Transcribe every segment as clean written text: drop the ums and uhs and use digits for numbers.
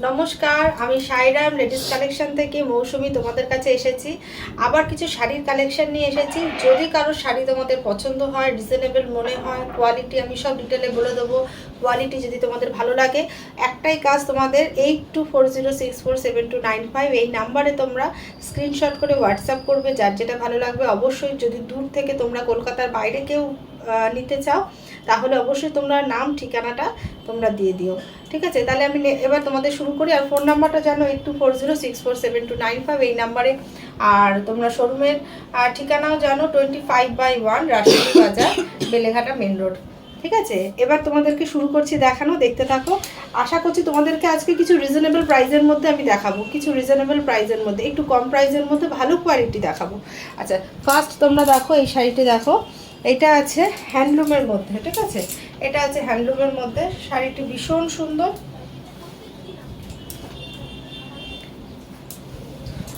নমস্কার, আমি Sairam ladies collection থেকে মৌসুমি তোমাদের কাছে এসেছি। আবার কিছু শাড়ির কালেকশন নিয়ে এসেছি। যদি কারো শাড়ি তোমাদের পছন্দ হয়, রিজনেবল মনে হয়, কোয়ালিটি আমি সব ডিটেলে বলে দেবো। কোয়ালিটি যদি তোমাদের ভালো লাগে, একটাই কাজ তোমাদের 8240647295 এই নাম্বারে তোমরা স্ক্রিনশট করে হোয়াটসঅ্যাপ করবে। যার যেটা ভালো লাগবে অবশ্যই, যদি দূর থেকে তোমরা কলকাতার বাইরে কেউ নিতে চাও তাহলে অবশ্যই তোমরা নাম ঠিকানাটা তোমরা দিয়ে দিও, ঠিক আছে? তাহলে আমি এবার তোমাদের শুরু করি। আর ফোন নাম্বারটা জানো 8240647295 এই নাম্বারে। আর তোমরা শোরুমের ঠিকানাও জানো 25/1 রাজশাহী বাজার, বেলেঘাটা মেন রোড, ঠিক আছে? এবার তোমাদেরকে শুরু করছি দেখানো, দেখতে থাকো। আশা করছি তোমাদেরকে আজকে কিছু রিজনেবল প্রাইসের মধ্যে আমি দেখাবো, কিছু রিজনেবল প্রাইসের মধ্যে, একটু কম প্রাইসের মধ্যে ভালো কোয়ালিটি দেখাবো। আচ্ছা, ফার্স্ট তোমরা দেখো এই শাড়িটি দেখো। এটা আছে হ্যান্ডলুমের মধ্যে, ঠিক আছে? এটা আছে হ্যান্ডলুমের মধ্যে। শাড়িটি ভীষণ সুন্দর,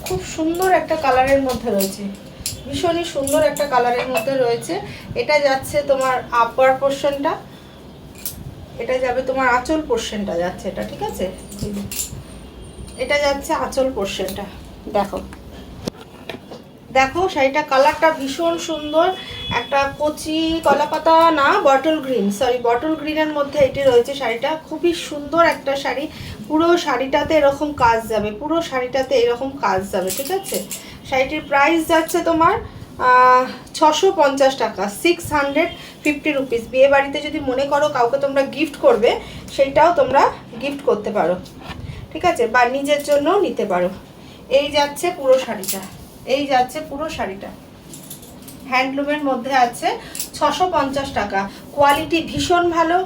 খুব সুন্দর একটা কালারের মধ্যে রয়েছে, ভীষণই সুন্দর একটা কালারের মধ্যে রয়েছে। এটা যাচ্ছে তোমার আপার পোর্শনটা, এটা যাবে তোমার আঁচল পোর্শনটা যাচ্ছে এটা, ঠিক আছে? এটা যাচ্ছে আঁচল পোর্শনটা। দেখো দেখো শাড়িটা কালারটা ভীষণ সুন্দর, একটা কচি কলাপাতা না, বটল গ্রিন, সরি বটল গ্রিনের মধ্যে এটি রয়েছে। শাড়িটা খুবই সুন্দর একটা শাড়ি, পুরো শাড়িটাতে এরকম কাজ যাবে, পুরো শাড়িটাতে এরকম কাজ যাবে, ঠিক আছে? শাড়িটির প্রাইস যাচ্ছে তোমার 650 টাকা, 650 রুপিস। বিয়ে বাড়িতে যদি মনে করো কাউকে তোমরা গিফট করবে, সেইটাও তোমরা গিফট করতে পারো, ঠিক আছে? বা নিজের জন্যও নিতে পারো। এই যাচ্ছে পুরো শাড়িটা, এই যাচ্ছে পুরো শাড়িটা, হ্যান্ডলুমের মধ্যে আছে, 650 টাকা। কোয়ালিটি ভীষণ ভালো,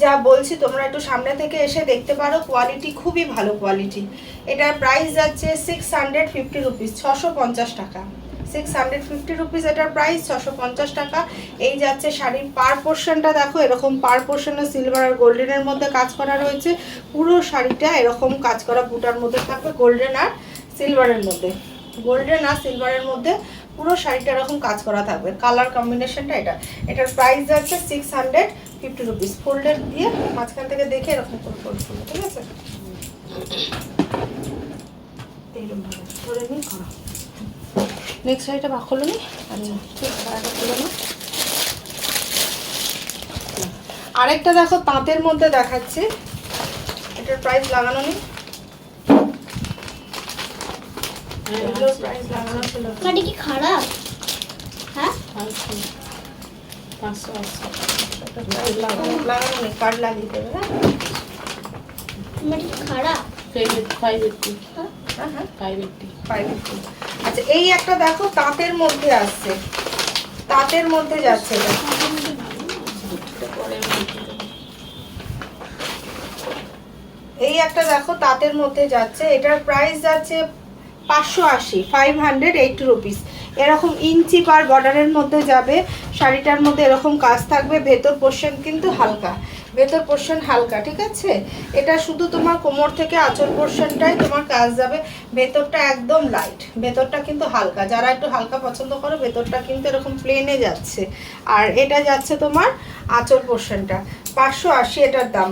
যা বলছি তোমরা একটু সামনে থেকে এসে দেখতে পারো, কোয়ালিটি খুবই ভালো কোয়ালিটি। এটার প্রাইস যাচ্ছে 650 রুপিস, 650 টাকা, 650 রুপিস এটার প্রাইস, 650 টাকা। এই যাচ্ছে শাড়ির পার পোর্শনটা দেখো, এরকম পার পোর্শনে সিলভার আর গোল্ডেনের মধ্যে কাজ করা রয়েছে। পুরো শাড়িটা এরকম কাজ করা বুটার মধ্যে থাকবে, গোল্ডেন আর সিলভারের মধ্যে, গোল্ডেন আর সিলভারের মধ্যে পুরো শাড়িটা এরকম কাজ করা থাকবে। কালার কম্বিনেশনটা এটা, এটার প্রাইস যাচ্ছে 650 রুপিস। ফোল্ডেড দিয়ে মাঝখান থেকে দেখে এরকম করে ফোল্ড করবে, ঠিক আছে? এইরকম ভাবে ধরে নিই, করো। নেক্সট শাড়িটা বা খোলো নি, আচ্ছা ঠিক আছে, খোলো না। আরেকটা দেখো তাঁতের মধ্যে দেখাচ্ছি, এটার প্রাইস লাগানো নেই, কি খারাপ? হ্যাঁ, লাগানো নেই, কার্ড লাগিয়ে দেবে। খারাপ। আচ্ছা, এই একটা দেখো তাঁতের মধ্যে আসছে, তাঁতের মধ্যে যাচ্ছে এটা। এই একটা দেখো তাঁতের মধ্যে যাচ্ছে, এটার প্রাইস যাচ্ছে 580, 580 রুপিস। এরকম ইঞ্চি পার বর্ডারের মধ্যে যাবে, শাড়িটার মধ্যে এরকম কাজ থাকবে। ভেতর পোর্শন কিন্তু হালকা, ভেতর পোর্শন হালকা, ঠিক আছে? এটা শুধু তোমার কোমর থেকে আঁচল পোর্শনটাই তোমার কাজ যাবে, ভেতরটা একদম লাইট, ভেতরটা কিন্তু হালকা। যারা একটু হালকা পছন্দ করো, ভেতরটা কিন্তু এরকম প্লেনে যাচ্ছে। আর এটা যাচ্ছে তোমার আঁচল পোর্শনটা, 580 এটার দাম,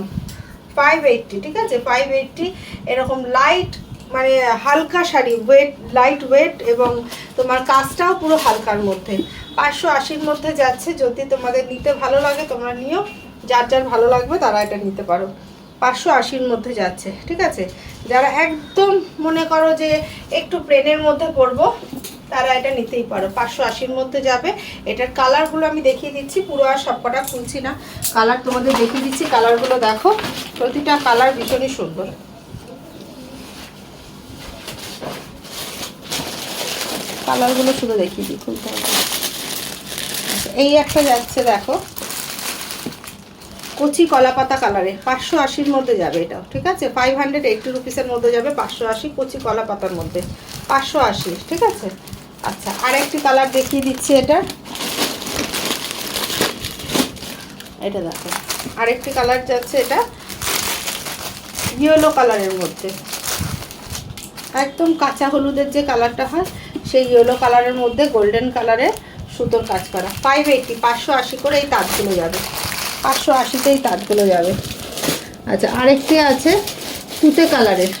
580, ঠিক আছে? 580 এরকম লাইট, মানে হালকা শাড়ি, ওয়েট, লাইট ওয়েট, এবং তোমার কাজটাও পুরো হালকার মধ্যে, 580-র মধ্যে যাচ্ছে। যদি তোমাদের নিতে ভালো লাগে তোমরা নিও, যার যার ভালো লাগবে তারা এটা নিতে পারো। 580-র মধ্যে যাচ্ছে, ঠিক আছে? যারা একদম মনে করো যে একটু প্লেনের মধ্যে পরবো, তারা এটা নিতেই পারো, 580-র মধ্যে যাবে। এটার কালারগুলো আমি দেখিয়ে দিচ্ছি, পুরো আর সবকটা খুলছি না, কালার তোমাদের দেখিয়ে দিচ্ছি। কালারগুলো দেখো, প্রতিটা কালার ভীষণই সুন্দর। কালারগুলো শুধু দেখিয়ে দিই, খুলতে হবে। আচ্ছা, এই একটা যাচ্ছে দেখো কচি কলাপাতা কালারে, 580-র মধ্যে যাবে এটাও, ঠিক আছে? 580 রুপিসের মধ্যে যাবে, 580 কচি কলাপাতার মধ্যে, 580, ঠিক আছে? আচ্ছা, আরেকটি কালার দেখিয়ে দিচ্ছি এটা, এটা দেখো আরেকটি কালার যাচ্ছে, এটা ইয়েলো কালারের মধ্যে, একদম কাঁচা হলুদের যে কালারটা হয় সেই ইয়েলো কালারের মধ্যে গোল্ডেন কালারের সুতোর কাজ করা, 580, 580 করে এই তাঁতগুলো যাবে, 580তেই তাঁতগুলো যাবে। আচ্ছা, আরেকটি আছে তুতে কালারের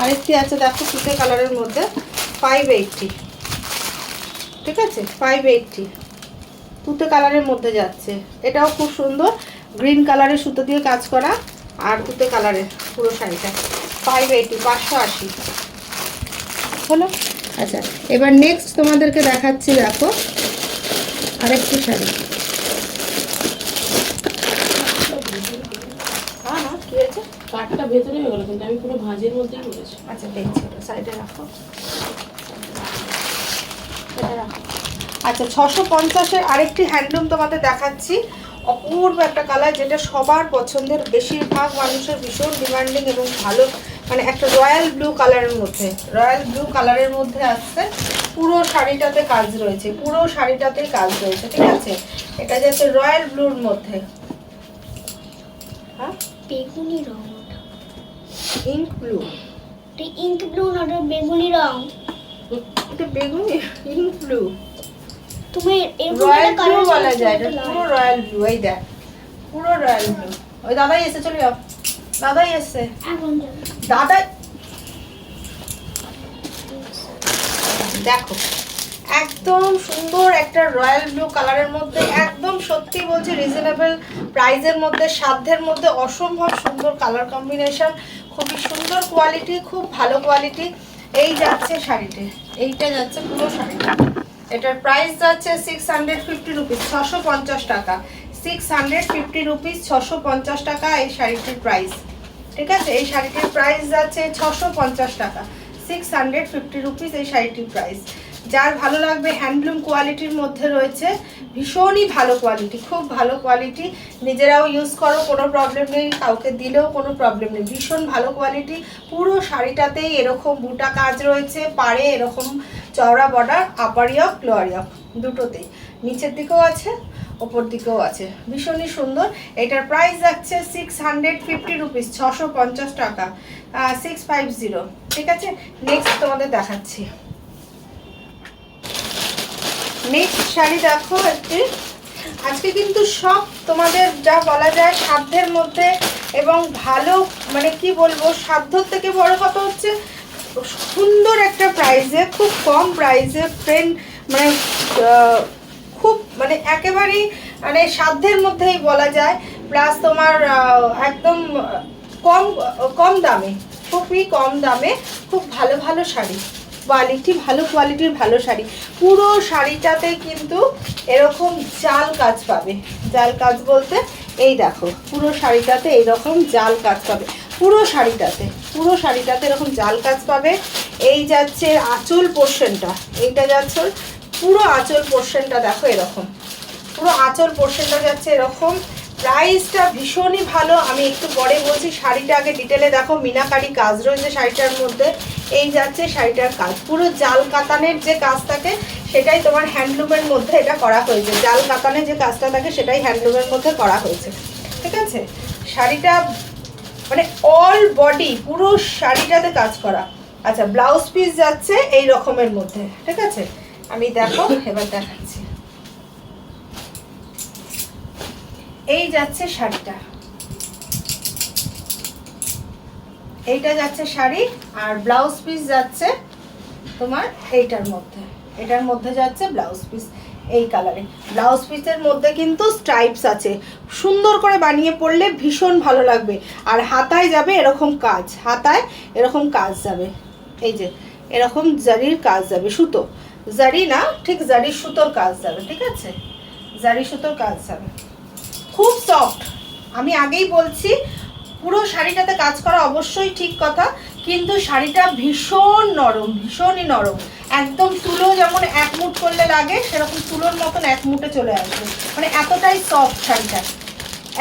আরেকটি আছে, দেখো তুতে কালারের মধ্যে 580, ঠিক আছে 580 তুতে কালারের মধ্যে যাচ্ছে। এটাও খুব সুন্দর, গ্রিন কালারের সুতো দিয়ে কাজ করা আর তুতে কালারের পুরো শাড়িটা 580, 580 হলো। আচ্ছা, এবার নেক্সট তোমাদেরকে দেখাচ্ছি, দেখো আরেকটি শাড়ি। হ্যাঁ না কি হয়েছে, কাঠটা ভেতরে হয়ে গেল, কিন্তু আমি পুরো ভাঁজের মধ্যেই করেছি। আচ্ছা দেখছি, সাইডে রাখো, এটা রাখো। আচ্ছা 650-এর আরেকটি হ্যান্ডলুম তোমাদের দেখাচ্ছি, অপূর্ব একটা কালার, যেটা সবার পছন্দের, বেশিরভাগ মানুষের ভীষণ ডিমান্ডিং এবং ভালো, মানে একটা রয়্যাল ব্লু কালারের মধ্যে, রয়্যাল ব্লু কালারের মধ্যে আসছে। পুরো শাড়িটাতে কাজ রয়েছে, পুরো শাড়িটাতেই কাজ রয়েছে, ঠিক আছে। এটা যাচ্ছে রয়্যাল ব্লুর মধ্যে, হ্যাঁ বেগুনি রং, ইঙ্ক ব্লু, ইঙ্ক ব্লু না, ওটা বেগুনি রং। এটা বেগুনি ইঙ্ক ব্লু, তুমি রয়্যাল ব্লু বলা যায়, এটা পুরো রয়্যাল ব্লু। এই দেখ পুরো রয়্যাল ব্লু। ওই দাদাই এসে, চলে যাও, দাদাই এসছে, এখন যাবে। দাদাই দেখো একদম সুন্দর একটা রয়্যাল ব্লু কালারের মধ্যে, একদম সত্যি বলছি রিজনেবল প্রাইসের মধ্যে, সাধ্যের মধ্যে, অসম্ভব সুন্দর কালার কম্বিনেশন, খুবই সুন্দর কোয়ালিটি, খুব ভালো কোয়ালিটি। এই যাচ্ছে শাড়িতে, এইটা যাচ্ছে পুরো শাড়িটা, এটার প্রাইস যাচ্ছে 650 রুপিস, 650 টাকা, 650 রুপিস, 650 টাকা এই শাড়িটির প্রাইস, ঠিক আছে। এই শাড়িটির প্রাইস যাচ্ছে 650 টাকা, 650 রুপিস এই শাড়িটির প্রাইস। যার ভালো লাগবে, হ্যান্ডলুম কোয়ালিটির মধ্যে রয়েছে, ভীষণই ভালো কোয়ালিটি, খুব ভালো কোয়ালিটি, নিজেরাও ইউজ করো, কোনো প্রবলেম নেই, কাউকে দিলেও কোনো প্রবলেম নেই, ভীষণ ভালো কোয়ালিটি। পুরো শাড়িটাতেই এরকম বুটা কাজ রয়েছে, পাড়ে এরকম চওড়া বর্ডার, আপার ইয়ক লোয়ার ইয়ক দুটোতেই, নিচের দিকেও আছে ওপর দিকেও আছে, ভীষণই সুন্দর। এটার প্রাইস যাচ্ছে 650 রুপিস, 650 টাকা, 650, ঠিক আছে। নেক্সট তোমাদের দেখাচ্ছি, নেক্সট শাড়ি দেখো একটি। আজকে কিন্তু সব তোমাদের যা বলা যায় সাধ্যের মধ্যে এবং ভালো, মানে কি বলবো, সাধ্যর থেকে বড় কথা হচ্ছে সুন্দর একটা প্রাইসে, খুব কম প্রাইসে, ফ্রেন্ড মানে খুব মানে একেবারেই মানে সাধ্যের মধ্যেই বলা যায়, প্লাস তোমার একদম কম কম দামে, খুবই কম দামে, খুব ভালো ভালো শাড়ি, কোয়ালিটি ভালো, কোয়ালিটির ভালো শাড়ি। পুরো শাড়িটাতে কিন্তু এরকম জাল কাজ পাবে, জাল কাজ বলতে এই দেখো পুরো শাড়িটাতে এইরকম জাল কাজ পাবে, পুরো শাড়িটাতে, পুরো শাড়িটাতে এরকম জাল কাজ পাবে। এই যাচ্ছে আঁচল পোর্শনটা, এইটা যাচ্ছে পুরো আঁচল পোর্শনটা, দেখো এরকম পুরো আঁচল পোর্শনটা যাচ্ছে এরকম। প্রাইসটা ভীষণই ভালো, আমি একটু পরে বলছি। শাড়িটা আগে ডিটেলে দেখো, মিনাকারি কাজ রয়েছে শাড়িটার মধ্যে। এই যাচ্ছে শাড়িটার কাজ, পুরো জাল কাতানের যে কাজ থাকে সেটাই তোমার হ্যান্ডলুমের মধ্যে এটা করা হয়েছে, জাল কাতানের যে কাজটা থাকে সেটাই হ্যান্ডলুমের মধ্যে করা হয়েছে, ঠিক আছে। শাড়িটা মানে অল বডি পুরো শাড়িটাতে কাজ করা। আচ্ছা, ব্লাউজ পিস যাচ্ছে এই রকমের মধ্যে, ঠিক আছে। আমি দেখো এবার দেখাচ্ছি, এই যাচ্ছে শাড়িটা, এইটা যাচ্ছে শাড়ি, আর ব্লাউজ পিস যাচ্ছে তোমার এইটার মধ্যে, এটার মধ্যে যাচ্ছে ব্লাউজ পিস এই কালারে। ব্লাউজ পিসের মধ্যে কিন্তু স্ট্রাইপস আছে, সুন্দর করে বানিয়ে পরলে ভীষণ ভালো লাগবে। আর হাতায় যাবে এরকম কাজ, হাতায় এরকম কাজ যাবে, এই যে এরকম জারির কাজ যাবে, সুতো জারি না, ঠিক জারি সুতোর কাজ যাবে, ঠিক আছে, জারি সুতোর কাজ যাবে, খুব সফট। আমি আগেই বলছি পুরো শাড়িটাতে কাজ করা অবশ্যই ঠিক কথা, কিন্তু শাড়িটা ভীষণ নরম, ভীষণই নরম, একদম তুলো যেমন এক মুঠ করলে লাগে সেরকম তুলোর মতন এক মুঠে চলে আসবে, মানে এতটাই সফট শাড়িটা,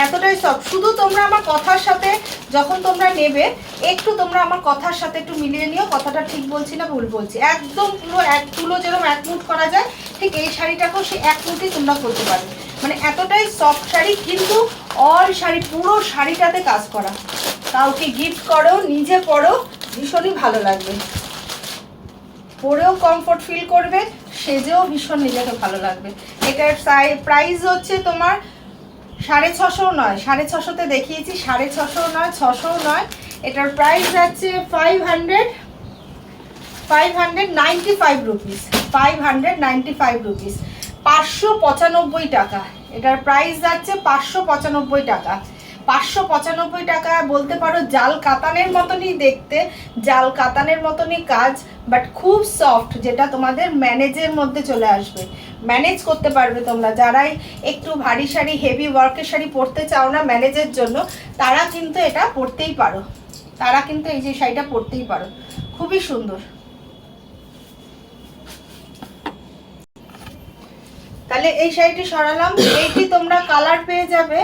এতটাই সফট। শুধু তোমরা আমার কথার সাথে যখন তোমরা নেবে, একটু তোমরা আমার কথার সাথে একটু মিলিয়ে নিও, কথাটা ঠিক বলছি না ভুল বলছি। একদম পুরো এক তুলো যেরকম এক মুঠ করা যায়, ঠিক এই শাড়িটাকেও সে এক মুঠই তোমরা করতে পারবে, মানে এতটাই সফট শাড়ি। কিন্তু অল শাড়ি, পুরো শাড়িটাতে কাজ করা, কাউকে গিফট করো, নিজে পরো, ভীষণই ভালো লাগবে, পরেও কমফোর্ট ফিল করবে, সেজেও ভীষণ নিজেকে ভালো লাগবে। এটার প্রাইস হচ্ছে তোমার 650 নয়, 650-তে দেখিয়েছি, 650 নয়, 600 নয়, এটার প্রাইস যাচ্ছে 595 রুপিস, 595 রুপিস, 595 টাকা। এটার প্রাইস যাচ্ছে 595 টাকা। 595 টাকা বলতে পারো জাল কাতানের মতনই দেখতে, জাল কাতানের মতনই কাজ, বাট খুব সফট, যেটা তোমাদের ম্যানেজের মধ্যে চলে আসবে, ম্যানেজ করতে পারবে তোমরা। যারাই একটু ভারী শাড়ি, হেভি ওয়ার্কের শাড়ি পরতে চাও না ম্যানেজের জন্য, তারা কিন্তু এটা পরতেই পারো, তারা কিন্তু এই যে শাড়িটা পরতেই পারো, খুবই সুন্দর। তাহলে এই শাড়িটি সরালাম। এইটি তোমরা কালার পেয়ে যাবে,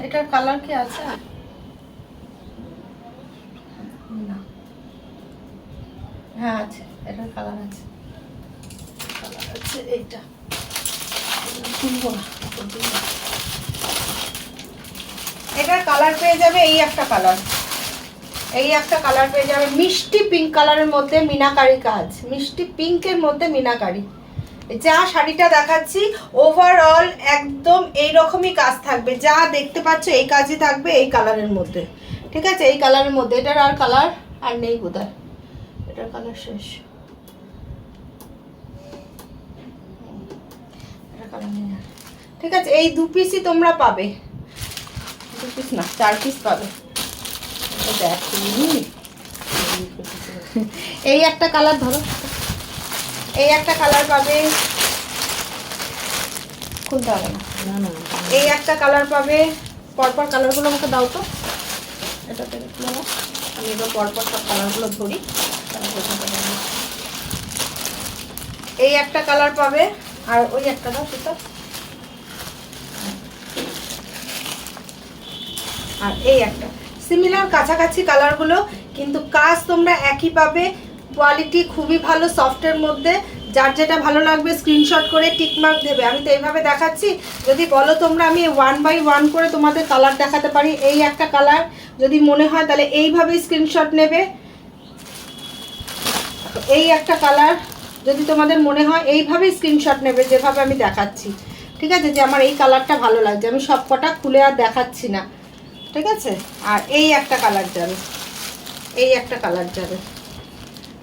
এটার কালার কি আছে না? হ্যাঁ আছে, এটার কালার আছে, কালার আছে এইটা, খুলবো না। এটার কালার পেয়ে যাবে, এই একটা কালার, এই একটা কালার পেয়ে যাবে মিষ্টি পিঙ্ক কালারের মধ্যে মিনাকারি কাজ, মিষ্টি পিঙ্কের মধ্যে মিনাকারি। যা শাড়িটা দেখাচ্ছি ওভারঅল একদম এই রকমই কাজ থাকবে, যা দেখতে পাচ্ছ এই কাজই থাকবে এই কালারের মধ্যে, ঠিক আছে? এই কালারের মধ্যে। এটার আর কালার আর নেই বোধহয়, এটার কালার শেষ, এটার কালার নেই আর, ঠিক আছে? এই 2 পিসই তোমরা পাবে, 2 পিস না 4 পিস পাবে। এই একটা কালার ধরো, এই একটা কালার পাবে, খুলতে হবে না, এই একটা কালার পাবে। পরপর কালারগুলো আমাকে দাও তো, এটাতে দেখলে আমি এবার পরপর সব কালারগুলো ধরি, এই একটা কালার পাবে, আর ওই একটা দাও সেটা, আর এই একটা সিমিলার কাছাকাছি কালারগুলো, কিন্তু কাজ তোমরা একই পাবে, কোয়ালিটি খুবই ভালো, সফটের মধ্যে। যার যেটা ভালো লাগবে স্ক্রিনশট করে টিকমার্ক দেবে। আমি তো এইভাবে দেখাচ্ছি, যদি বলো তোমরা আমি 1 বাই 1 করে তোমাদের কালার দেখাতে পারি। এই একটা কালার যদি মনে হয় তাহলে এইভাবেই স্ক্রিনশট নেবে, এই একটা কালার যদি তোমাদের মনে হয় এইভাবেই স্ক্রিনশট নেবে, যেভাবে আমি দেখাচ্ছি, ঠিক আছে? যে আমার এই কালারটা ভালো লাগছে, আমি সব কটা খুলে আর দেখাচ্ছি না, ঠিক আছে? আর এই একটা কালার যাবে, এই একটা কালার যাবে,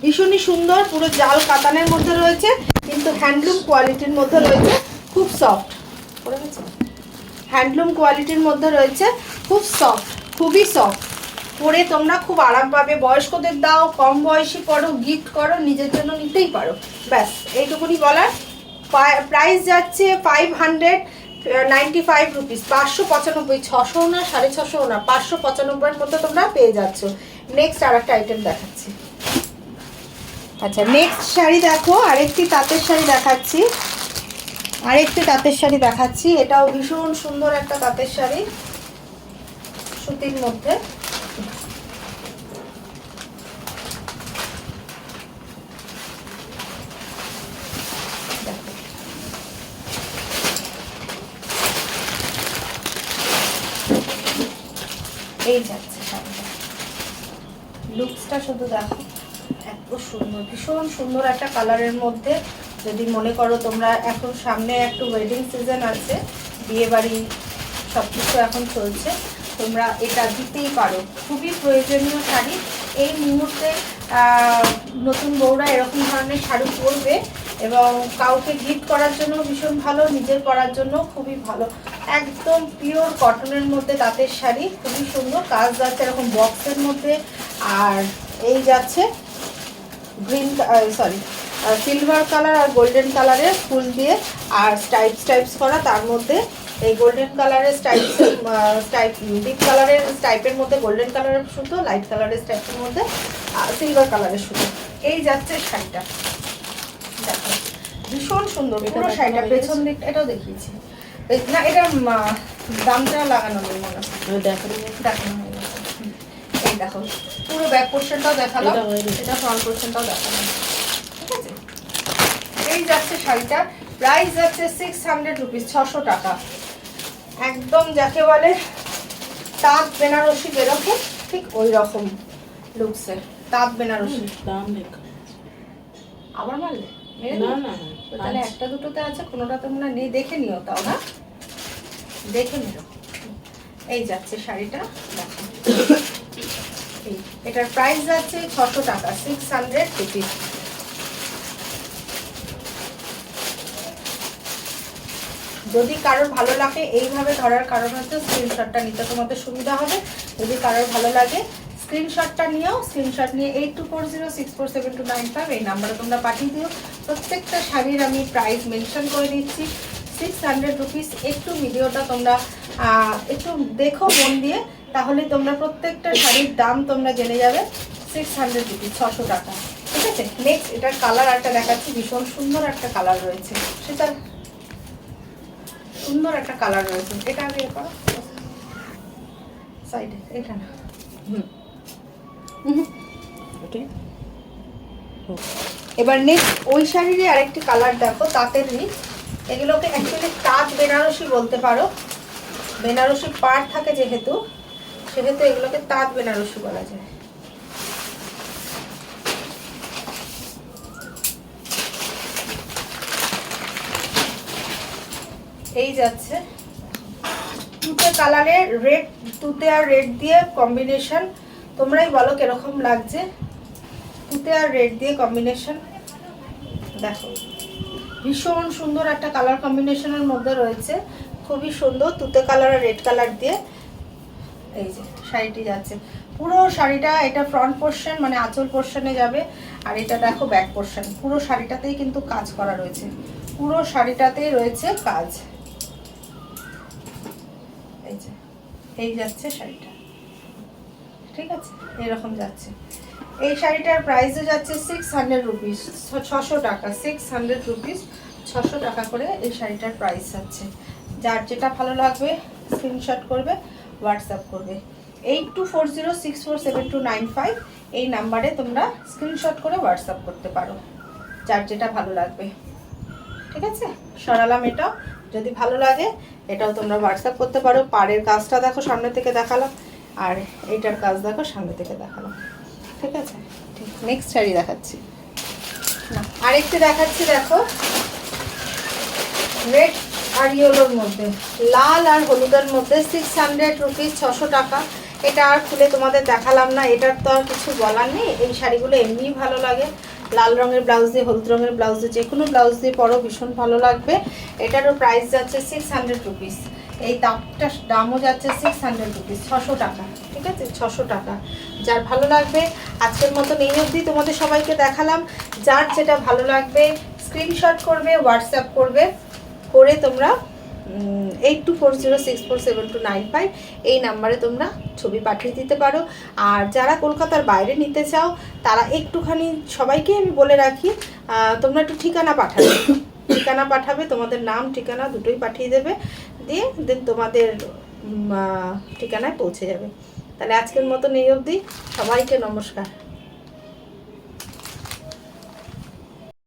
ভীষণই সুন্দর, পুরো জাল কাতানের মধ্যে রয়েছে, কিন্তু হ্যান্ডলুম কোয়ালিটির মধ্যে রয়েছে, খুব সফট, পড়ে গেছে, হ্যান্ডলুম কোয়ালিটির মধ্যে রয়েছে, খুব সফট, খুবই সফট, পরে তোমরা খুব আরাম পাবে। বয়স্কদের দাও, কম বয়সী পরো, গিফট করো, নিজের জন্য নিতেই পারো, ব্যাস এইটুকুনি বলার। প্রাইস যাচ্ছে 595 রুপিস, 595, 600 না 650 না, 595-এর মধ্যে তোমরা পেয়ে যাচ্ছ। নেক্সট আর একটা আইটেম দেখাচ্ছি। আচ্ছা, নেক্সট শাড়ি দেখো, আরেকটি তাঁতের শাড়ি দেখাচ্ছি, আরেকটি তাঁতের শাড়ি দেখাচ্ছি। এটাও ভীষণ সুন্দর একটা তাঁতের শাড়ি, সুতির মধ্যে। এই যাচ্ছে শাড়িটা, লুকসটা শুধু দেখো, এত সুন্দর, ভীষণ সুন্দর একটা কালারের মধ্যে। যদি মনে করো তোমরা, এখন সামনে একটু ওয়েডিং সিজন আছে, বিয়ে বাড়ি সব কিছু এখন চলছে, তোমরা এটা দিতেই পারো, খুবই প্রয়োজনীয় শাড়ি এই মুহূর্তে। নতুন বউরা এরকম ধরনের শাড়ি পরবে, এবং কাউকে গিফট করার জন্য ভীষণ ভালো, নিজের পরার জন্য খুবই ভালো। একদম পিওর কটনের মধ্যে তাঁতের শাড়ি, খুবই সুন্দর, কাজ যাচ্ছে এরকম বক্সের মধ্যে, আর এই যাচ্ছে গ্রিন সিলভার কালার আর গোল্ডেন কালারের ফুল দিয়ে, আর স্টাইপস করা, তার মধ্যে এই গোল্ডেন কালারের ডিপ কালারের স্টাইপের মধ্যে গোল্ডেন কালারের সুতো, লাইট কালারের স্টাইপের মধ্যে সিলভার কালারের সুতো। এই যাচ্ছে শাড়িটা, দেখো ভীষণ সুন্দর পুরো শাড়িটা। পেছন দিকটা এটাও দেখিয়েছি না, এটার দামটা লাগানো নেই মনে হয়, দেখানো হয়ে গেছে। এই দেখো পুরো ব্যাক পোর্শনটাও দেখালাম, এটা ফ্রন্ট পোর্শনটাও দেখালাম, ঠিক আছে? এই যাচ্ছে শাড়িটা, প্রাইস যাচ্ছে 600 রুপিস, 600 টাকা। একদম যাকে বলে তাঁত বেনারসি বেরোকে, ঠিক ওই রকম লুকসের তাঁত বেনারসি। দাম লেখা আবার মারলে না না, তাহলে একটা দুটোতে আছে, কোনোটাতে মনে নেই, দেখে নিও তাও না, দেখে নিও। এই যাচ্ছে শাড়িটা, দেখো এটার প্রাইস যাচ্ছে 600 টাকা, 600 রুপিস। যদি কারোর ভালো লাগে এইভাবে ধরার কারণ হচ্ছে স্ক্রিনশটটা নিতে তোমাদের সুবিধা হবে। যদি কারোর ভালো লাগে স্ক্রিনশটটা নিয়েও, স্ক্রিনশট নিয়ে 8240647295 এই নাম্বারে তোমরা পাঠিয়ে দিও। প্রত্যেকটা শাড়ির আমি প্রাইস মেনশন করে দিচ্ছি, 600 রুপিস। একটু ভিডিওটা তোমরা একটু দেখো মন দিয়ে, তাহলে তোমরা প্রত্যেকটা শাড়ির দাম তোমরা জেনে যাবে। 600 রুপিস, 600 টাকা। ঠিক আছে, নেক্সট এটার কালার একটা দেখাচ্ছি, ভীষণ সুন্দর একটা কালার রয়েছে, সেটা সুন্দর একটা কালার রয়েছে। এটা আগে করো সাইডে, এটা না। এবার নেক্সট ওই শাড়িরই আরেকটি কালার দেখো, তাঁতেরই। এগুলোকে অ্যাকচুয়ালি তাঁত বেনারসি বলতে পারো, বেনারসি পাড় থাকে যেহেতু, সেহেতু এগুলোকে তাঁত বেনারসি বলা যায়। এই যাচ্ছে তুতে কালারের রেড, তুতে আর রেড দিয়ে কম্বিনেশন। তোমরাই বলো কিরকম লাগছে, তুতে আর রেড দিয়ে কম্বিনেশন। দেখো ভীষণ সুন্দর একটা কালার কম্বিনেশনের মধ্যে রয়েছে, খুবই সুন্দর, তুতে কালার আর রেড কালার দিয়ে এই যে শাড়িটি যাচ্ছে। পুরো শাড়িটা, এটা ফ্রন্ট পোর্শন মানে আঁচল পোর্শনে যাবে, আর এটা দেখো ব্যাক পোর্শন। পুরো শাড়িটাতেই কিন্তু কাজ করা রয়েছে, পুরো শাড়িটাতেই রয়েছে কাজ। এই যে এই যাচ্ছে শাড়িটা, ঠিক আছে, এরকম যাচ্ছে। এই শাড়িটার প্রাইসও যাচ্ছে 600 রুপিস, 600 টাকা, 600 রুপিস, 600 টাকা করে এই শাড়িটার প্রাইস আছে। যার যেটা ভালো লাগবে স্ক্রিনশট করবে, হোয়াটসঅ্যাপ করবে। 8240647295 এই নাম্বারে তোমরা স্ক্রিনশট করে হোয়াটসঅ্যাপ করতে পারো, যার যেটা ভালো লাগবে। ঠিক আছে, সরালাম এটাও, যদি ভালো লাগে এটাও তোমরা হোয়াটসঅ্যাপ করতে পারো। পাড়ের কাজটা দেখো সামনে থেকে দেখালাম, আর এইটার কাজ দেখো সামনে থেকে দেখালাম। ঠিক আছে, ঠিক, নেক্সট শাড়ি দেখাচ্ছি না, আরেকটি দেখাচ্ছি। দেখো রেড আর ইয়েলোর মধ্যে, লাল আর হলুদের মধ্যে 600 রুপিস, 600 টাকা। এটা আর খুলে তোমাদের দেখালাম না, এটার তো আর কিছু বলার নেই। এই শাড়িগুলো এমনিই ভালো লাগে, লাল রঙের ব্লাউজ দিয়ে, হলুদ রঙের ব্লাউজ দিয়ে, যে কোনো ব্লাউজ দিয়ে পরো ভীষণ ভালো লাগবে। এটারও প্রাইস যাচ্ছে 600 রুপিস। এই দামটার দামও যাচ্ছে 600 রুপিস, 600 টাকা। ঠিক আছে, 600 টাকা। যার ভালো লাগবে, আজকের মতন এই অবধি তোমাদের সবাইকে দেখালাম। যার যেটা ভালো লাগবে স্ক্রিনশট করবে, হোয়াটসঅ্যাপ করবে, করে তোমরা 8240647295 এই নাম্বারে তোমরা ছবি পাঠিয়ে দিতে পারো। আর যারা কলকাতার বাইরে নিতে চাও তারা একটুখানি, সবাইকে আমি বলে রাখি, তোমরা একটু ঠিকানা পাঠাবে, ঠিকানা পাঠাবে, তোমাদের নাম ঠিকানা দুটোই পাঠিয়ে দেবে, দিয়ে দেন তোমাদের ঠিকানায় পৌঁছে যাবে। তাহলে আজকের মতন এই অবধি, সবাইকে নমস্কার।